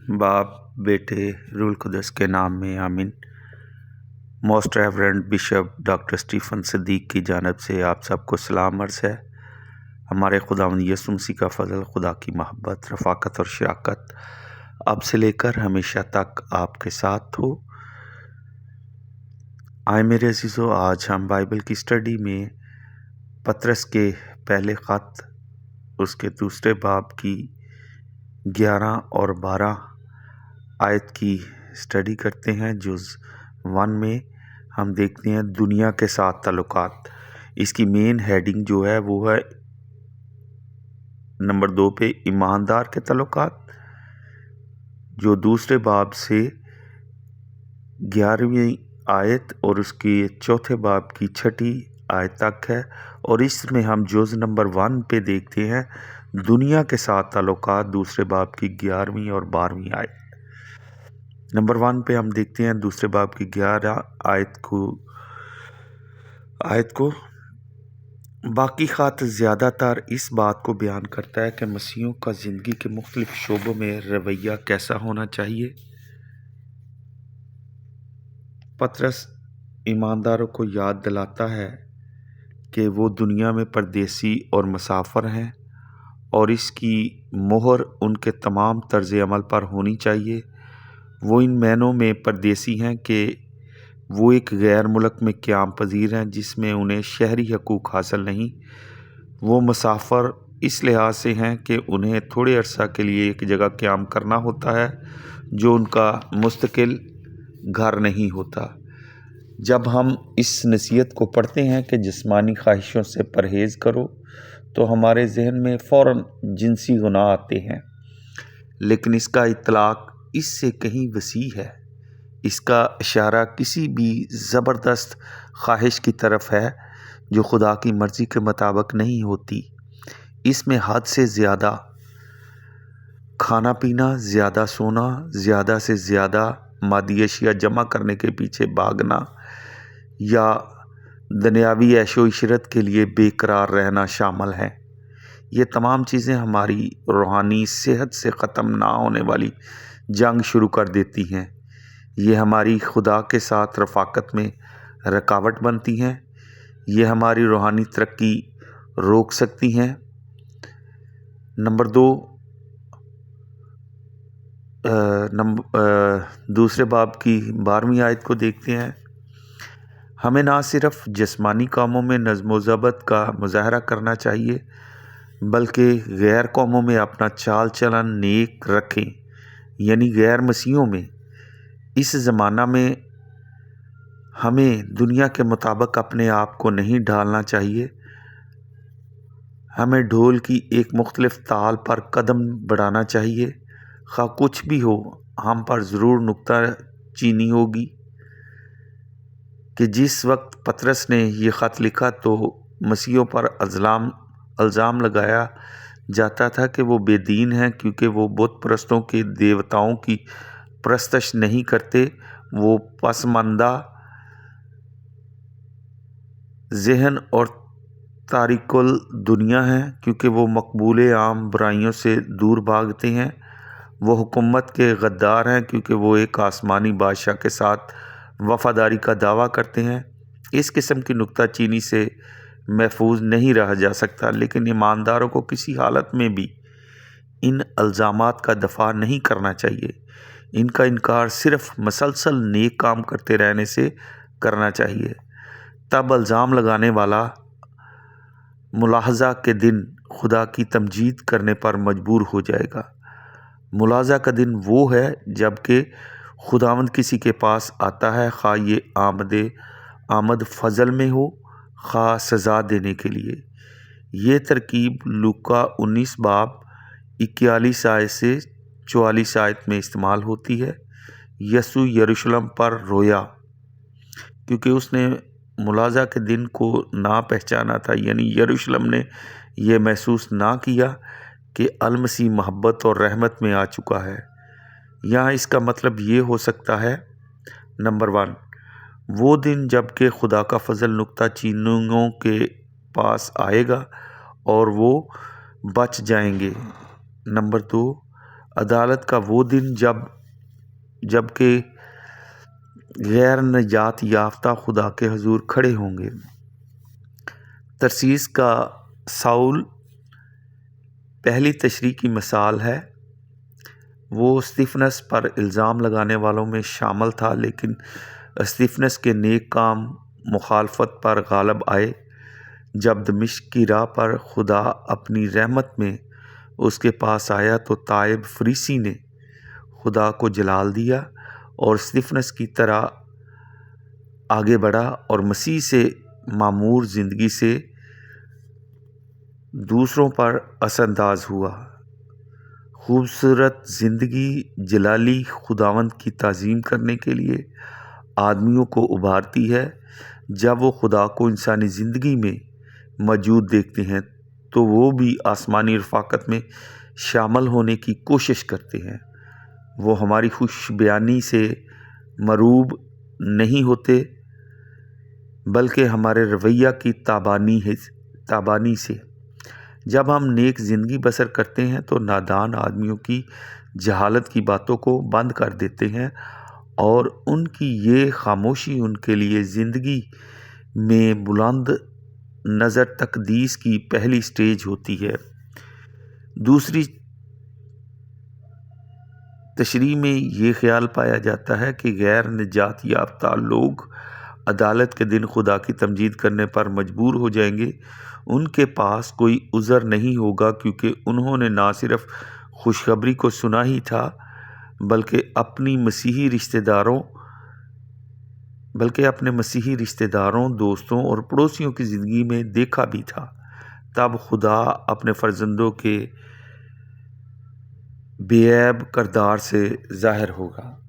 बाप बेटे रूल कुदस के नाम में आमीन। Most reverend bishop doctor Stephen Siddique की जानिब से आप सबको सलाम अर्ज़ है। हमारे खुदावंद यीशु मसीह का फजल, खुदा की मोहब्बत, रफ़ाकत और शराकत अब से लेकर हमेशा तक आपके साथ हो। आए मेरे अज़ीज़ों, आज हम बाइबल की स्टडी में पतरस के पहले ख़त उसके दूसरे बाब की 11 और 12 आयत की स्टडी करते हैं। जुज़ 1 में हम देखते हैं दुनिया के साथ ताल्लुकात। इसकी मेन हेडिंग जो है वो है नंबर 2 पे ईमानदार के ताल्लुकात, जो दूसरे बाब से 11वीं आयत और उसकी चौथे बाब की 6ठी आयत तक है। और इसमें हम जुज़ नंबर 1 पे देखते हैं दुनिया के साथ ताल्लुकात, दूसरे बाब की 11वीं और 12वीं आयत। नंबर 1 पे हम देखते हैं दूसरे बाब की 11 आयत को बाकी ख़त ज़्यादातर इस बात को बयान करता है कि मसीहों का ज़िंदगी के मुख्तलिफ़ शोबों में रवैया कैसा होना चाहिए। पतरस ईमानदारों को याद दिलाता है कि वो दुनिया में परदेसी और मुसाफिर हैं और इसकी मोहर उनके तमाम तर्ज़ अमल पर होनी चाहिए। वो इन मैनों में परदेसी हैं कि वो एक गैर मुल्क में क़याम पजीर हैं जिसमें उन्हें शहरी हकूक़ हासिल नहीं। वो मुसाफिर इस लिहाज से हैं कि उन्हें थोड़े अरसा के लिए एक जगह क़याम करना होता है जो उनका मुस्तकिल घर नहीं होता। जब हम इस नसीहत को पढ़ते हैं कि जिस्मानी ख्वाहिशों से परहेज़ करो, तो हमारे जहन में फ़ौरन जिनसी गुनाह आते हैं, लेकिन इसका इतलाक़ इससे कहीं वसी है। इसका इशारा किसी भी ज़बरदस्त ख्वाहिश की तरफ है जो खुदा की मर्ज़ी के मुताबिक नहीं होती। इसमें हद से ज़्यादा खाना पीना, ज़्यादा सोना, ज़्यादा से ज़्यादा मादी अशिया जमा करने के पीछे भागना या दुनियावी ऐशो इशरत के लिए बेकरार रहना शामिल है। ये तमाम चीज़ें हमारी रूहानी सेहत से ख़त्म ना होने वाली जंग शुरू कर देती हैं। ये हमारी खुदा के साथ रफ़ाकत में रुकावट बनती हैं। ये हमारी रूहानी तरक्की रोक सकती हैं। नंबर 2 दूसरे बाब की 12वीं आयत को देखते हैं। हमें ना सिर्फ जिस्मानी कामों में नज़्म व ज़ब्त का मुज़ाहरा करना चाहिए, बल्कि गैर कौमों में अपना चाल चलन नेक रखें, यानी गैर मसीहों में। इस ज़माना में हमें दुनिया के मुताबिक अपने आप को नहीं ढालना चाहिए। हमें ढोल की एक मुख्तलिफ ताल पर कदम बढ़ाना चाहिए। खा कुछ भी हो, हम पर ज़रूर नुक्ता चीनी होगी कि जिस वक्त पतरस ने ये ख़त लिखा तो मसीहों पर इल्ज़ाम लगाया जाता था कि वो बेदीन हैं, क्योंकि वो बुत परस्तों के देवताओं की परस्तश नहीं करते। वो पसमानदा ज़हन और तारिकुल दुनिया हैं, क्योंकि वो मकबूल आम बुराइयों से दूर भागते हैं। वो हुकूमत के गद्दार हैं, क्योंकि वो एक आसमानी बादशाह के साथ वफ़ादारी का दावा करते हैं। इस किस्म की नुक्ता चीनी से महफूज नहीं रहा जा सकता, लेकिन ईमानदारों को किसी हालत में भी इन इल्ज़ामात का दफ़ा नहीं करना चाहिए। इनका इनकार सिर्फ मसलसल नेक काम करते रहने से करना चाहिए। तब इल्ज़ाम लगाने वाला मुलाहज़ा के दिन खुदा की तमजीद करने पर मजबूर हो जाएगा। मुलाहज़ा का दिन वो है जबकि खुदावंद किसी के पास आता है, खा ये आमद फ़ज़ल में हो, खा सज़ा देने के लिए। ये तरकीब लूका 19 बाब 41 आयत से 44 आयत में इस्तेमाल होती है। यसू यरूशलेम पर रोया क्योंकि उसने मुलाजा के दिन को ना पहचाना था, यानी यरूशलेम ने यह महसूस ना किया कि अलमसीह मोहब्बत और रहमत में आ चुका है। यहाँ इसका मतलब ये हो सकता है, नंबर 1, वो दिन जबकि खुदा का फजल नुक्ता चीनियों के पास आएगा और वो बच जाएंगे। नंबर 2, عدالت کا وہ دن جب کہ غیر نجات یافتہ خدا کے حضور کھڑے ہوں گے۔ ترسیس کا ساؤل پہلی تشریح کی مثال ہے۔ وہ استفنس پر الزام لگانے والوں میں شامل تھا، لیکن استفنس کے نیک کام مخالفت پر غالب آئے۔ جب دمشق کی راہ پر خدا اپنی رحمت میں اس کے پاس آیا تو تائب فریسی نے خدا کو جلال دیا اور استفنس کی طرح آگے بڑھا اور مسیح سے معمور زندگی سے دوسروں پر اثر انداز ہوا۔ خوبصورت زندگی جلالی خداوند کی تعظیم کرنے کے لیے آدمیوں کو ابھارتی ہے۔ جب وہ خدا کو انسانی زندگی میں موجود دیکھتے ہیں تو وہ بھی آسمانی رفاقت میں شامل ہونے کی کوشش کرتے ہیں۔ وہ ہماری خوش بیانی سے مروب نہیں ہوتے بلکہ ہمارے رویہ کی تابانی سے۔ جب ہم نیک زندگی بسر کرتے ہیں تو نادان آدمیوں کی جہالت کی باتوں کو بند کر دیتے ہیں اور ان کی یہ خاموشی ان کے لیے زندگی میں بلند نظر تقدیس کی پہلی سٹیج ہوتی ہے۔ دوسری تشریح میں یہ خیال پایا جاتا ہے کہ غیر نجات یافتہ لوگ عدالت کے دن خدا کی تمجید کرنے پر مجبور ہو جائیں گے۔ ان کے پاس کوئی عذر نہیں ہوگا کیونکہ انہوں نے نہ صرف خوشخبری کو سنا ہی تھا بلکہ اپنے مسیحی رشتہ داروں، دوستوں اور پڑوسیوں کی زندگی میں دیکھا بھی تھا۔ تب خدا اپنے فرزندوں کے بے عیب کردار سے ظاہر ہوگا۔